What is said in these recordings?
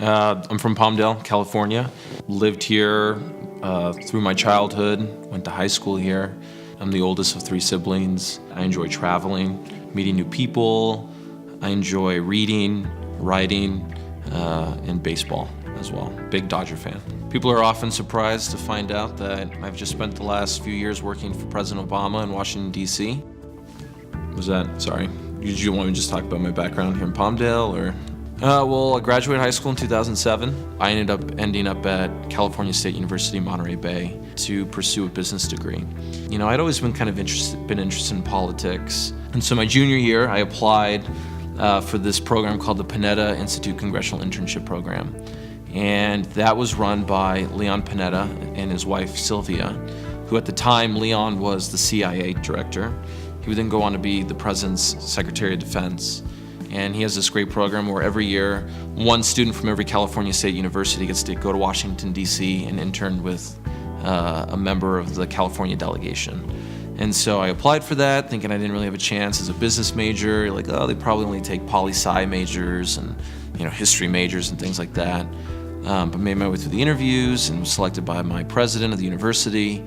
I'm from Palmdale, California. Lived here through my childhood, went to high school here. I'm the oldest of 3 siblings. I enjoy traveling, meeting new people. I enjoy reading, writing, and baseball as well. Big Dodger fan. People are often surprised to find out that I've just spent the last few years working for President Obama in Washington, D.C. Sorry. Did you want me to just talk about my background here in Palmdale, or? Well, I graduated high school in 2007. I ending up at California State University, Monterey Bay, to pursue a business degree. You know, I'd always been kind of interested in politics. And so my junior year, I applied for this program called the Panetta Institute Congressional Internship Program. And that was run by Leon Panetta and his wife, Sylvia, who at the time, Leon was the CIA director. He would then go on to be the President's Secretary of Defense. And he has this great program where every year, one student from every California State University gets to go to Washington, D.C. and intern with a member of the California delegation. And so I applied for that, thinking I didn't really have a chance as a business major. You're like, oh, they probably only take poli-sci majors and history majors and things like that. But made my way through the interviews and was selected by my president of the university.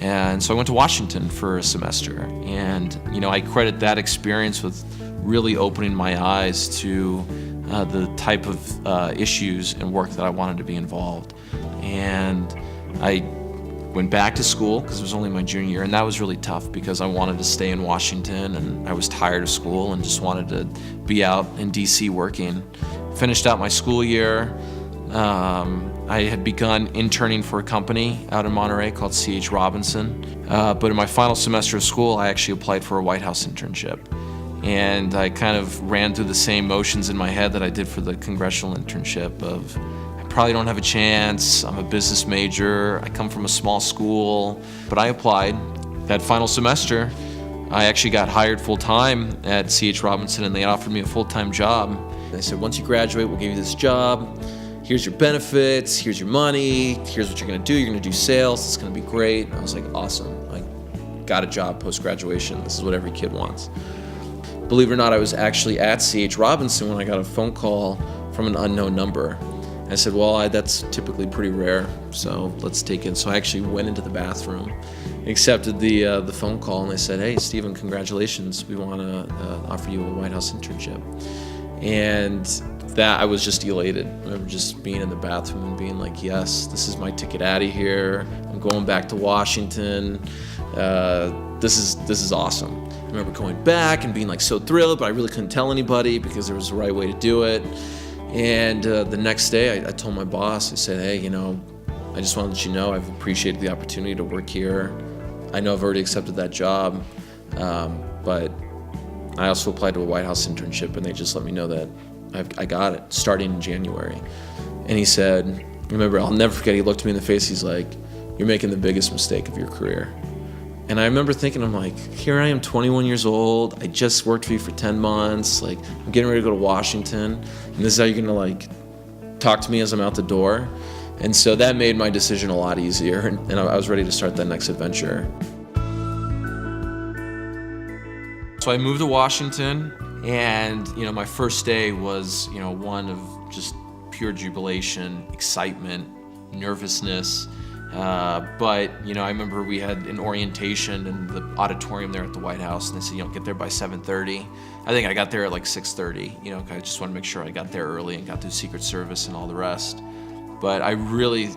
And so I went to Washington for a semester. And I credit that experience with really opening my eyes to the type of issues and work that I wanted to be involved. And I went back to school because it was only my junior year, and that was really tough because I wanted to stay in Washington and I was tired of school and just wanted to be out in DC working. Finished out my school year. I had begun interning for a company out in Monterey called C.H. Robinson. But in my final semester of school, I actually applied for a White House internship. And I kind of ran through the same motions in my head that I did for the congressional internship of, I probably don't have a chance, I'm a business major, I come from a small school. But I applied. That final semester, I actually got hired full-time at C.H. Robinson, and they offered me a full-time job. They said, once you graduate, we'll give you this job. Here's your benefits, here's your money, here's what you're gonna do. You're gonna do sales, it's gonna be great. And I was like, awesome, I got a job post-graduation. This is what every kid wants. Believe it or not, I was actually at C.H. Robinson when I got a phone call from an unknown number. I said, well, that's typically pretty rare, so let's take it. So I actually went into the bathroom, accepted the phone call, and they said, hey, Stephen, congratulations. We want to offer you a White House internship. And that, I was just elated. I remember just being in the bathroom and being like, yes, this is my ticket out of here. I'm going back to Washington. This is awesome. I remember going back and being like so thrilled, but I really couldn't tell anybody because there was the right way to do it. And the next day I told my boss, I said, hey, I just want to let you know I've appreciated the opportunity to work here. I know I've already accepted that job, but I also applied to a White House internship, and they just let me know that I got it starting in January. And he said, remember, I'll never forget, he looked me in the face, he's like, you're making the biggest mistake of your career. And I remember thinking, I'm like, here I am, 21 years old, I just worked for you for 10 months, like, I'm getting ready to go to Washington, and this is how you're gonna talk to me as I'm out the door. And so that made my decision a lot easier, and I was ready to start that next adventure. So I moved to Washington, and my first day was one of just pure jubilation, excitement, nervousness. But I remember we had an orientation in the auditorium there at the White House, and they said, get there by 7:30. I think I got there at like 6:30. I just want to make sure I got there early and got through Secret Service and all the rest. But I really,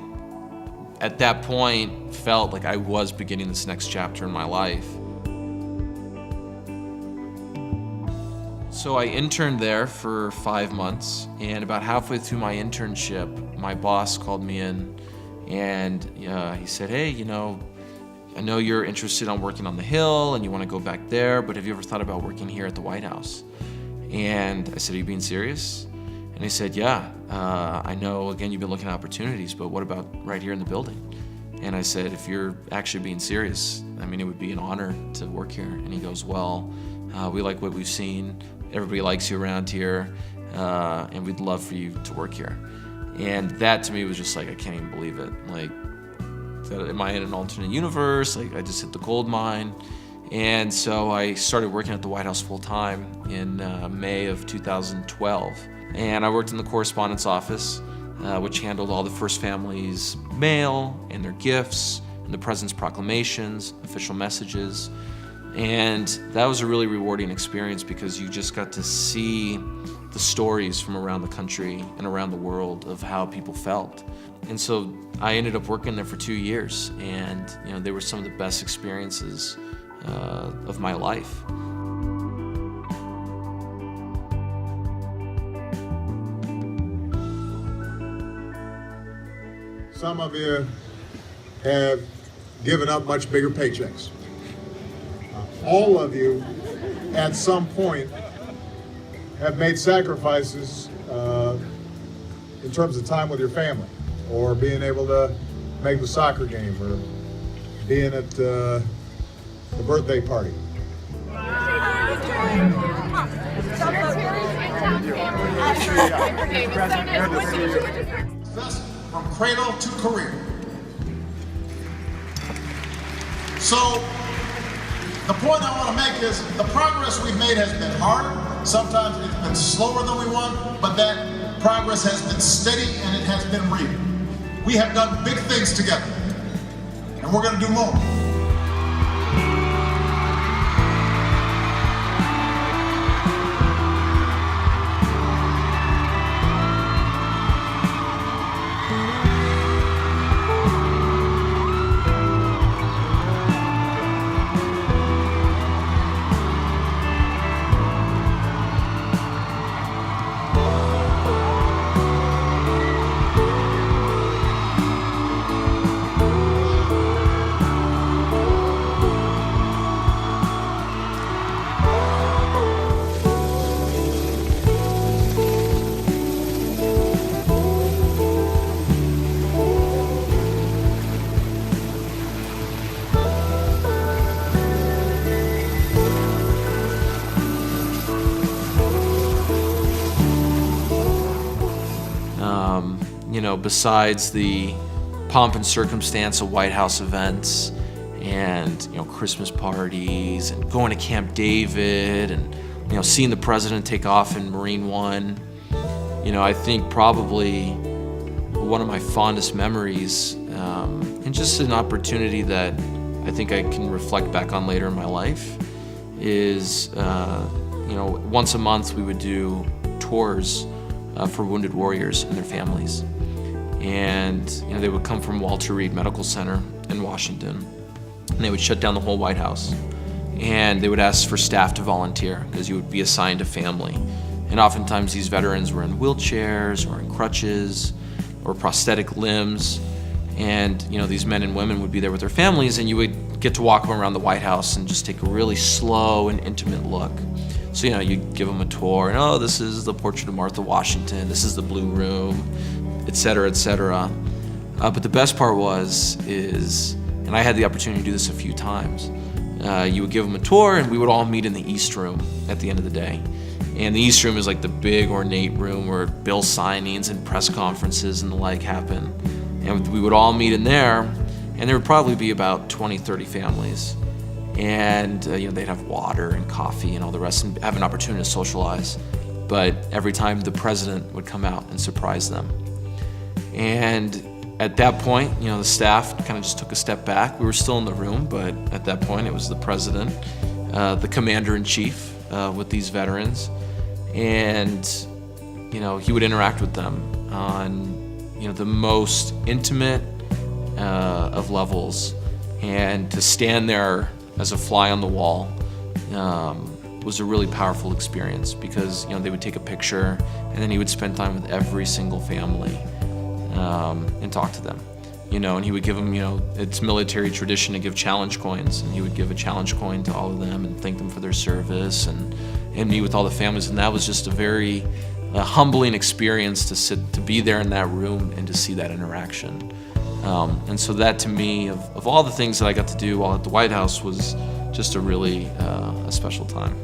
at that point, felt like I was beginning this next chapter in my life. So I interned there for 5 months, and about halfway through my internship, my boss called me in, and he said, hey, I know you're interested in working on the Hill and you want to go back there, but have you ever thought about working here at the White House? And I said, are you being serious? And he said, yeah, I know, again, you've been looking at opportunities, but what about right here in the building? And I said, if you're actually being serious, it would be an honor to work here. And he goes, well, we like what we've seen. Everybody likes you around here, and we'd love for you to work here. And that to me was just like, I can't even believe it. Like, am I in an alternate universe? Like, I just hit the gold mine. And so I started working at the White House full time in May of 2012. And I worked in the correspondence office. which handled all the first family's mail and their gifts and the president's proclamations, official messages. And that was a really rewarding experience because you just got to see the stories from around the country and around the world of how people felt. And so I ended up working there for 2 years, and they were some of the best experiences of my life. Some of you have given up much bigger paychecks. All of you, at some point, have made sacrifices in terms of time with your family, or being able to make the soccer game, or being at the birthday party. From cradle to career. So, the point I want to make is the progress we've made has been hard. Sometimes it's been slower than we want, but that progress has been steady and it has been real. We have done big things together, and we're going to do more. Besides the pomp and circumstance of White House events and Christmas parties and going to Camp David and seeing the president take off in Marine One, I think probably one of my fondest memories, and just an opportunity that I think I can reflect back on later in my life, is once a month we would do tours for wounded warriors and their families. And they would come from Walter Reed Medical Center in Washington, and they would shut down the whole White House, and they would ask for staff to volunteer because you would be assigned a family. And oftentimes these veterans were in wheelchairs or in crutches or prosthetic limbs, and these men and women would be there with their families, and you would get to walk them around the White House and just take a really slow and intimate look. So you'd give them a tour, and this is the portrait of Martha Washington, this is the Blue Room, etc., etc. But the best part is, and I had the opportunity to do this a few times, you would give them a tour and we would all meet in the East Room at the end of the day. And the East Room is like the big ornate room where bill signings and press conferences and the like happen. And we would all meet in there, and there would probably be about 20, 30 families. And they'd have water and coffee and all the rest and have an opportunity to socialize. But every time the president would come out and surprise them. And at that point, the staff kind of just took a step back. We were still in the room, but at that point it was the president, the commander-in-chief with these veterans. And, he would interact with them on, the most intimate of levels. And to stand there as a fly on the wall was a really powerful experience because, they would take a picture and then he would spend time with every single family. And talk to them, and he would give them, it's military tradition to give challenge coins, and he would give a challenge coin to all of them and thank them for their service and meet with all the families, and that was just a very humbling experience to be there in that room and to see that interaction. And so that to me, of all the things that I got to do while at the White House, was just a really a special time.